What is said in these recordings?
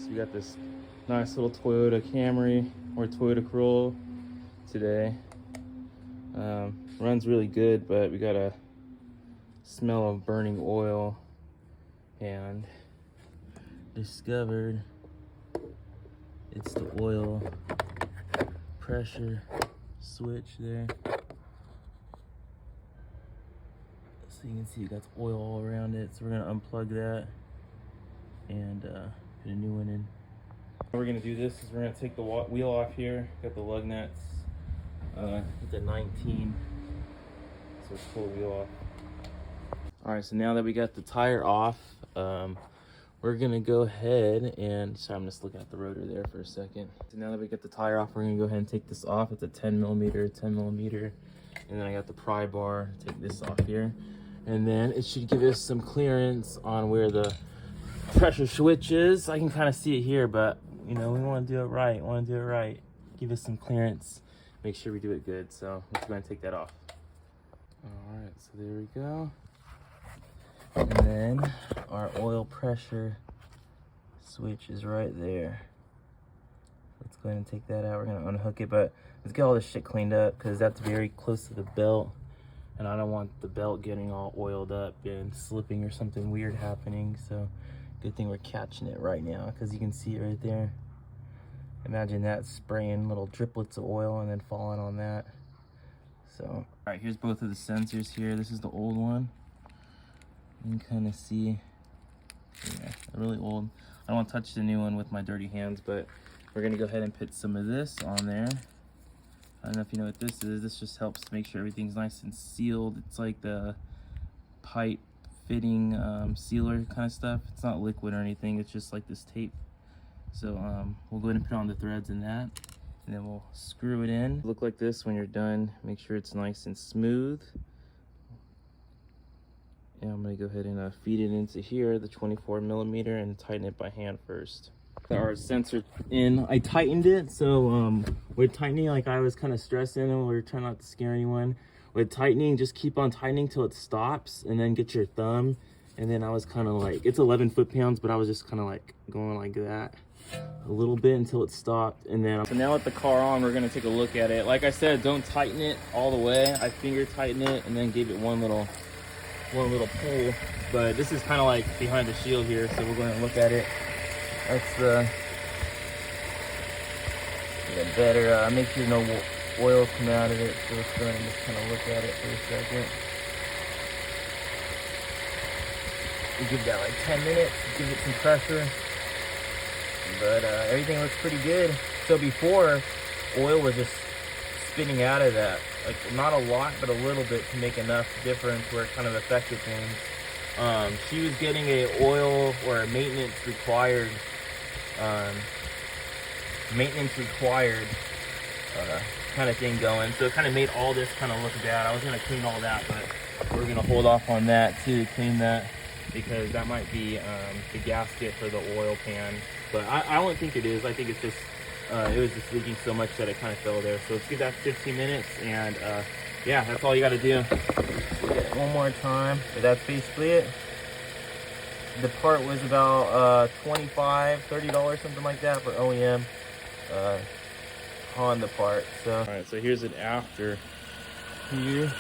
We got this nice little Toyota Camry or Toyota Corolla today. Runs really good, but we got a smell of burning oil and discovered it's the oil pressure switch there. So you can see it got oil all around it. So we're gonna unplug that and put a new one in. What we're gonna do this is we're gonna take the wheel off here. Got the lug nuts. It's a 19. So let's pull the wheel off. All right, so now that we got the tire off, we're gonna go ahead and, sorry, I'm just looking at the rotor there for a second. So now that we got the tire off, we're gonna go ahead and take this off. It's a 10 millimeter. And then I got the pry bar, take this off here. And then it should give us some clearance on where the pressure switch is. I can kind of see it here, but you know, we wanna do it right. Give us some clearance, make sure we do it good. So let's go ahead and take that off. All right, so there we go. And then our oil pressure switch is right there. Let's go ahead and take that out. We're gonna unhook it, but let's get all this shit cleaned up because that's very close to the belt. And I don't want the belt getting all oiled up and slipping or something weird happening. So good thing we're catching it right now because you can see it right there. Imagine that spraying little driplets of oil and then falling on that. So, all right, here's both of the sensors here. This is the old one. You can kind of see, yeah, really old. I don't want to touch the new one with my dirty hands, but we're gonna go ahead and put some of this on there. I don't know if you know what this is. This just helps make sure everything's nice and sealed. It's like the pipe fitting sealer kind of stuff. It's not liquid or anything. It's just like this tape. So we'll go ahead and put on the threads in that, and then we'll screw it in. Look like this when you're done. Make sure it's nice and smooth. And I'm gonna go ahead and feed it into here, the 24 millimeter, and tighten it by hand first. Our sensor in, I tightened it. So with tightening, like I was kind of stressing, and we were trying not to scare anyone. With tightening, just keep on tightening till it stops, and then get your thumb. And then I was kind of like, it's 11 foot-pounds, but I was just kind of like going like that a little bit until it stopped. And then, so now with the car on, we're gonna take a look at it. Like I said, don't tighten it all the way. I finger tighten it and then gave it one little pull. But this is kind of like behind the shield here, so we're going to look at it. That's the better. Make sure no oil come out of it. So let's go ahead and just kind of look at it for a second. We give that like 10 minutes, give it some pressure. But everything looks pretty good. So before, oil was just spitting out of that. Like not a lot, but a little bit to make enough difference where it kind of affected things. She was getting a oil or a maintenance required kind of thing going. So it kind of made all this kind of look bad. I was gonna clean all that, but we're gonna hold off on that too, clean that, because that might be the gasket for the oil pan. But I don't think it is. I think it's just it was just leaking so much that it kind of fell there. So let's give that 15 minutes, and yeah, that's all you got to do. One more time. But that's basically it. The part was about $25, $30, something like that for OEM Honda part. So all right, so here's it after here.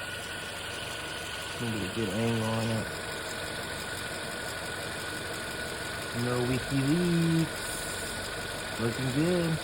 Maybe a good angle on it. No WikiLeaks. Looking good.